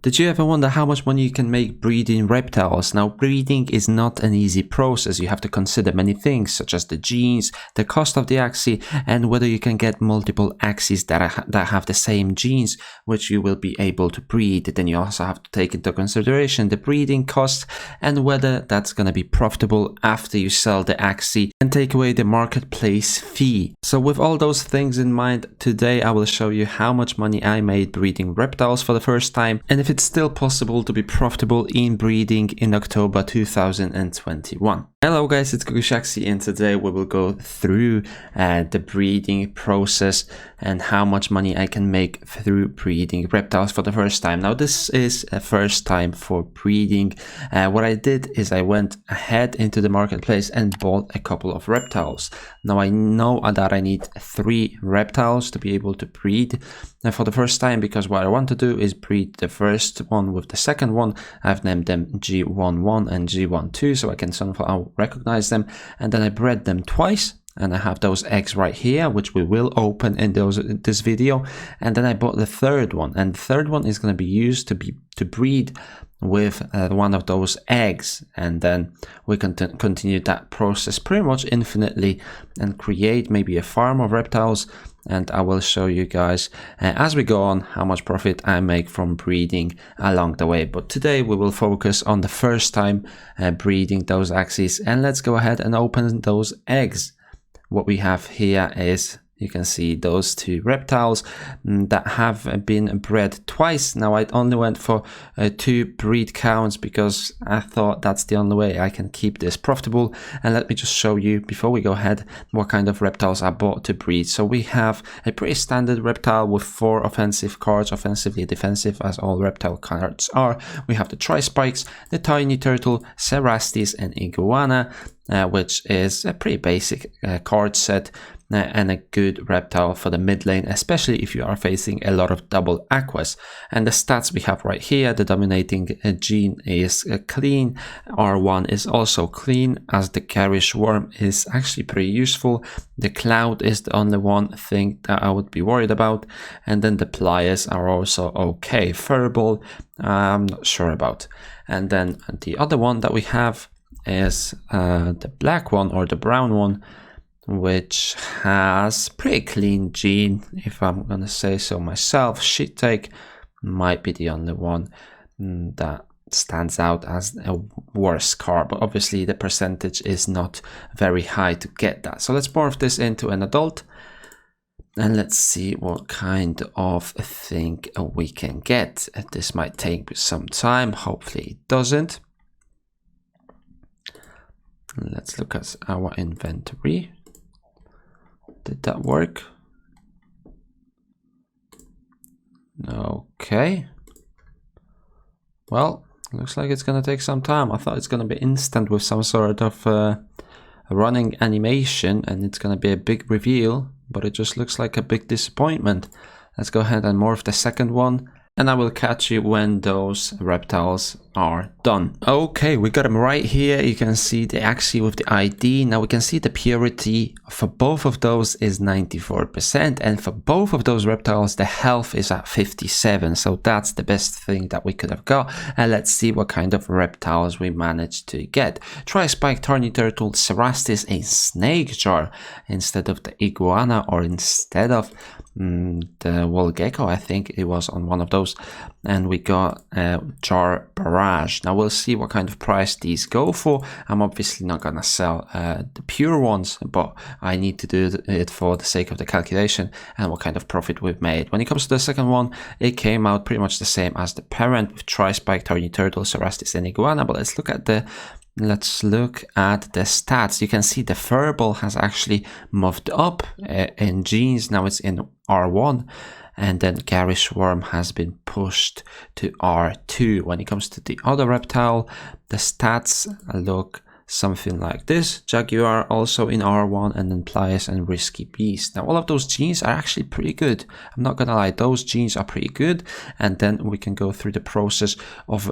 Did you ever wonder how much money you can make breeding reptiles? Now, breeding is not an easy process. You have to consider many things, such as the genes, the cost of the axie, and whether you can get multiple axies that have the same genes, which you will be able to breed. Then you also have to take into consideration the breeding cost and whether that's going to be profitable after you sell the axie and take away the marketplace fee. So with all those things in mind, today I will show you how much money I made breeding reptiles for the first time, and if it's still possible to be profitable in breeding in October 2021. Hello guys, it's Axie, and today we will go through the breeding process and how much money I can make through breeding reptiles for the first time. Now this is a first time for breeding. What I did is I went ahead into the marketplace and bought a couple of reptiles. Now I know that I need 3 reptiles to be able to breed for the first time, because what I want to do is breed the first one with the second one. I've named them G11 and G12 so I can somehow recognize them, and then I bred them twice. And I have those eggs right here, which we will open in this video. And then I bought the third one, and the third one is going to be used to breed with one of those eggs, and then we can continue that process pretty much infinitely and create maybe a farm of reptiles. And I will show you guys as we go on how much profit I make from breeding along the way. But today we will focus on the first time breeding those axies, and let's go ahead and open those eggs. What we have here is, you can see those 2 reptiles that have been bred twice. Now I only went for 2 breed counts because I thought that's the only way I can keep this profitable. And let me just show you before we go ahead what kind of reptiles I bought to breed. So we have a pretty standard reptile with 4 offensive cards, offensively defensive as all reptile cards are. We have the Tri-Spikes, the Tiny Turtle, Cerastes, and Iguana, which is a pretty basic card set. And a good reptile for the mid lane, especially if you are facing a lot of double aquas. And the stats we have right here, the dominating gene is clean, R1 is also clean, as the Garish Worm is actually pretty useful. The Cloud is the only one thing that I would be worried about, and then the Pliers are also okay. Furball, I'm not sure about. And then the other one that we have is the black one, or the brown one, which has pretty clean gene, if I'm gonna say so myself. Shit Take might be the only one that stands out as a worse card, but obviously the percentage is not very high to get that. So let's morph this into an adult, and let's see what kind of thing we can get. This might take some time, hopefully it doesn't. Let's look at our inventory. Did that work? Okay. Well, looks like it's gonna take some time. I thought it's gonna be instant with some sort of running animation, and it's gonna be a big reveal, but it just looks like a big disappointment. Let's go ahead and morph the second one, and I will catch you when those reptiles are done. Okay, we got them right here. You can see the axie with the ID. Now we can see the purity for both of those is 94%, and for both of those reptiles the health is at 57, so that's the best thing that we could have got. And let's see what kind of reptiles we managed to get. Tri-Spike, Tiny Turtle, Cerastes, a Snake Jar instead of the Iguana, or instead of the Wall Gecko, I think it was on one of those. And we got Jar Barrage. Now we'll see what kind of price these go for. I'm obviously not gonna sell the pure ones, but I need to do it for the sake of the calculation and what kind of profit we've made. When it comes to the second one, it came out pretty much the same as the parent, with Tri-Spike, Tiny Turtle, Cerastes, and Iguana. But let's look at the stats. You can see the Furball has actually moved up in genes. Now it's in R1, and then Garish Worm has been pushed to R2. When it comes to the other reptile, the stats look something like this. Jaguar also in R1, and then Pliers and Risky Beast. Now all of those genes are actually pretty good. I'm not gonna lie, those genes are pretty good. And then we can go through the process of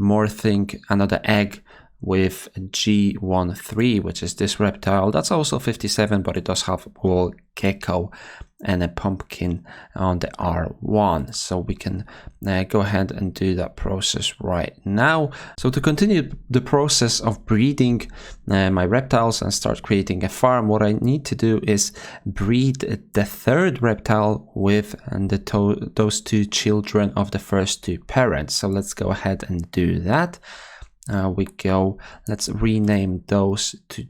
morphing another egg with G13, which is this reptile. That's also 57, but it does have a wall gecko and a pumpkin on the R1. So we can go ahead and do that process right now. So to continue the process of breeding my reptiles and start creating a farm, what I need to do is breed the third reptile with those two children of the first two parents. So let's go ahead and do that. Let's rename those to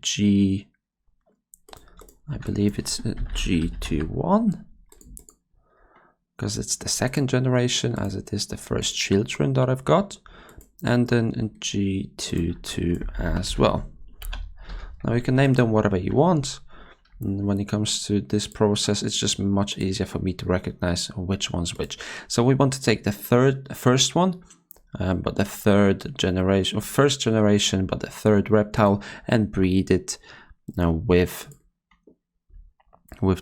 I believe it's G21, because it's the second generation as it is the first children that I've got, and then G22 as well. Now you can name them whatever you want. And when it comes to this process, it's just much easier for me to recognize which one's which. So we want to take the first one, but the third generation, or first generation, but the third reptile, and breed it now with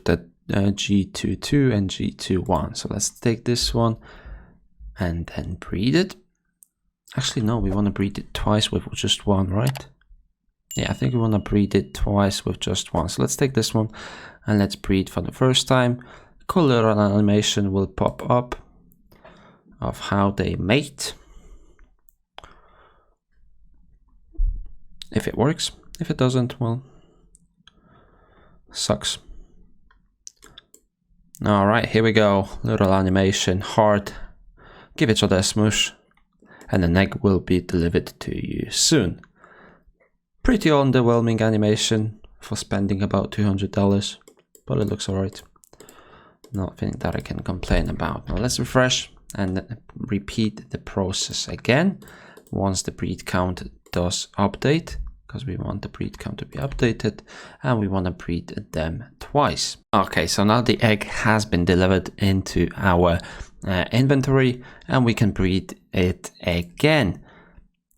the G22 and G21. So let's take this one and then breed it. Actually, no, we want to breed it twice with just one, right? Yeah, I think we want to breed it twice with just one. So let's take this one and let's breed for the first time. Cool little animation will pop up of how they mate. If it works. If it doesn't, well, sucks. All right, here we go. Little animation, heart. Give each other a smoosh, and an egg will be delivered to you soon. Pretty underwhelming animation for spending about $200, but it looks alright. Nothing that I can complain about. Now let's refresh and repeat the process again once the breed count does update, because we want the breed count to be updated, and we want to breed them twice. Okay, so now the egg has been delivered into our inventory, and we can breed it again.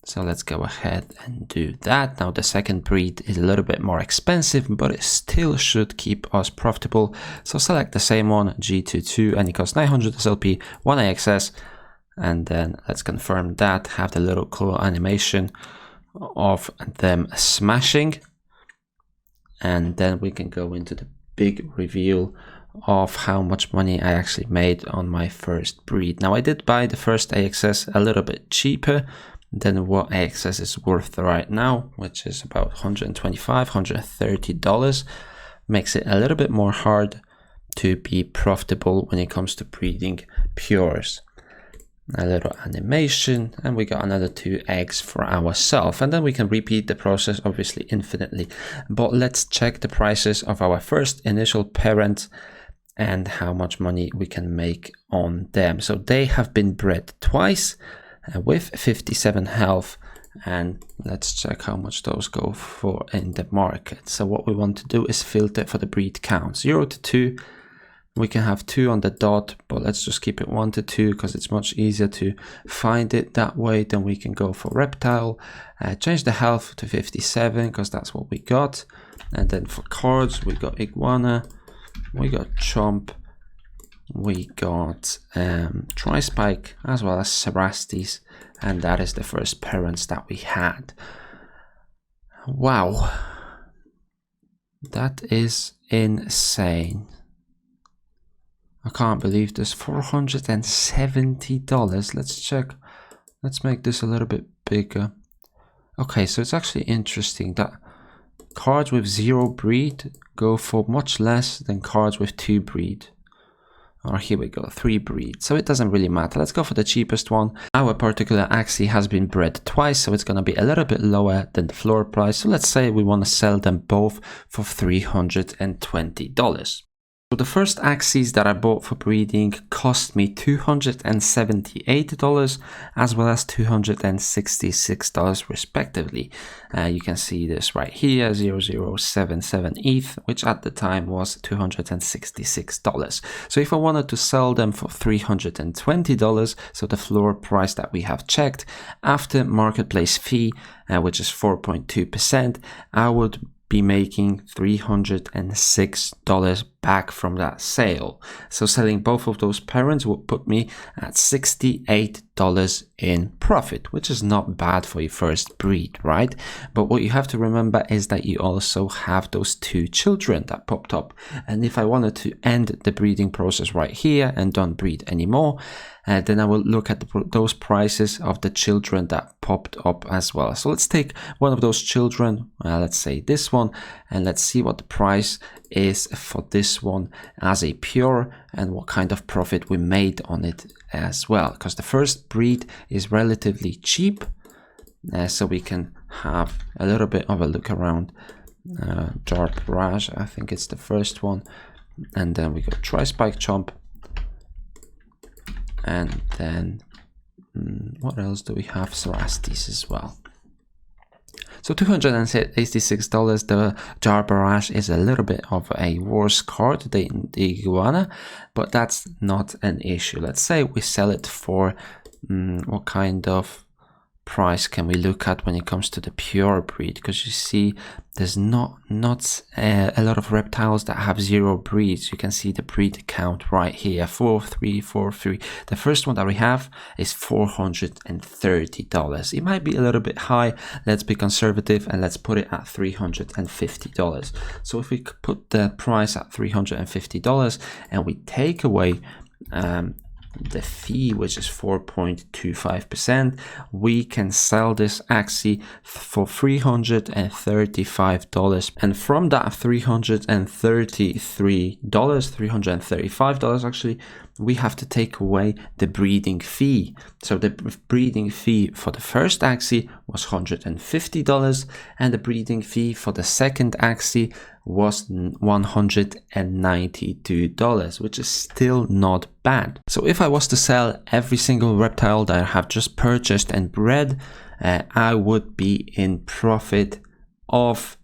So let's go ahead and do that. Now the second breed is a little bit more expensive, but it still should keep us profitable. So select the same one, G22, and it costs 900 SLP, 1 AXS, and then let's confirm that, have the little cool animation of them smashing, and then we can go into the big reveal of how much money I actually made on my first breed. Now I did buy the first AXS a little bit cheaper than what AXS is worth right now, which is about $125, $130. Makes it a little bit more hard to be profitable when it comes to breeding pures. A little animation, and we got another 2 eggs for ourselves, and then we can repeat the process obviously infinitely. But let's check the prices of our first initial parent and how much money we can make on them. So they have been bred twice with 57 health, and let's check how much those go for in the market. So what we want to do is filter for the breed count, 0 to 2. We can have 2 on the dot, but let's just keep it 1 to 2 because it's much easier to find it that way. Then we can go for reptile, change the health to 57 because that's what we got. And then for cards, we got iguana, we got chomp, we got tri-spike, as well as Cerastes, and that is the first parents that we had. Wow, that is insane. I can't believe this, $470. Let's check. Let's make this a little bit bigger. Okay, so it's actually interesting that cards with 0 breed go for much less than cards with 2 breed. Or here we go, 3 breed. So it doesn't really matter. Let's go for the cheapest one. Our particular Axie has been bred twice, so it's going to be a little bit lower than the floor price. So let's say we want to sell them both for $320. So the first Axies that I bought for breeding cost me $278 as well as $266 respectively. You can see this right here, 0077 ETH, which at the time was $266. So if I wanted to sell them for $320, so the floor price that we have checked, after marketplace fee, which is 4.2%, I would be making $306 back from that sale. So selling both of those parents would put me at $68 in profit, which is not bad for your first breed, right? But what you have to remember is that you also have those 2 children that popped up. And if I wanted to end the breeding process right here and don't breed anymore, then I will look at those prices of the children that popped up as well. So let's take one of those children, let's say this one, and let's see what the price is for this one as a pure and what kind of profit we made on it as well. Because the first breed is relatively cheap, so we can have a little bit of a look around. Jar Barrage, I think it's the first one, and then we go Tri-Spike Chomp. And then what else do we have? Cerastes as well. So $286. The Jar Barrage is a little bit of a worse card than the Iguana, but that's not an issue. Let's say we sell it for what kind of price can we look at when it comes to the pure breed? Because you see there's not a lot of reptiles that have 0 breeds. You can see the breed count right here, 4343. The first one that we have is $430. It might be a little bit high. Let's be conservative and let's put it at $350. So if we put the price at $350 and we take away the fee, which is 4.25%, we can sell this Axie for $335. And from that $335 actually, we have to take away the breeding fee. So the breeding fee for the first Axie was $150, and the breeding fee for the second Axie was $192, which is still not bad. So if I was to sell every single reptile that I have just purchased and bred, I would be in profit of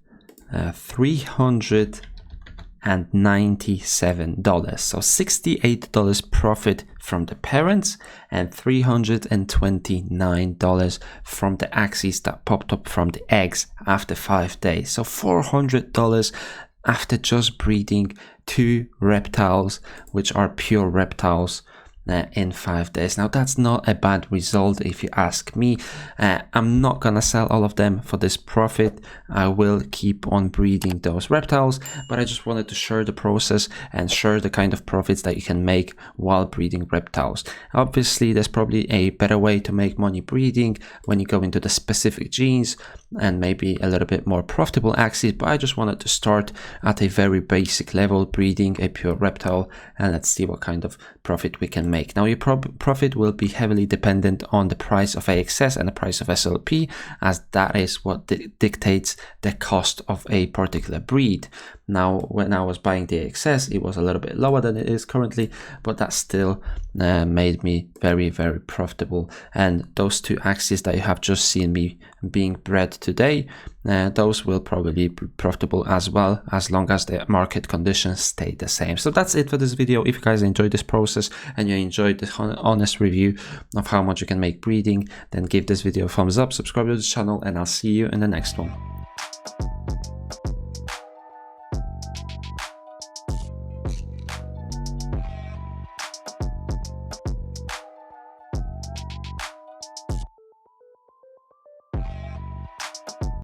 $397. So $68 profit from the parents and $329 from the Axies that popped up from the eggs after 5 days. So $400 after just breeding 2 reptiles, which are pure reptiles, in 5 days. Now that's not a bad result if you ask me. I'm not gonna sell all of them for this profit. I will keep on breeding those reptiles, but I just wanted to share the process and share the kind of profits that you can make while breeding reptiles. Obviously there's probably a better way to make money breeding when you go into the specific genes and maybe a little bit more profitable Axies, but I just wanted to start at a very basic level breeding a pure reptile, and let's see what kind of profit we can make. Now your profit will be heavily dependent on the price of AXS and the price of SLP, as that is what dictates the cost of a particular breed. Now when I was buying the AXS, it was a little bit lower than it is currently, but that still made me very, very profitable. And those 2 Axies that you have just seen me being bred today, those will probably be profitable as well, as long as the market conditions stay the same. So that's it for this video. If you guys enjoyed this process and you enjoyed this honest review of how much you can make breeding, then give this video a thumbs up, subscribe to the channel, and I'll see you in the next one.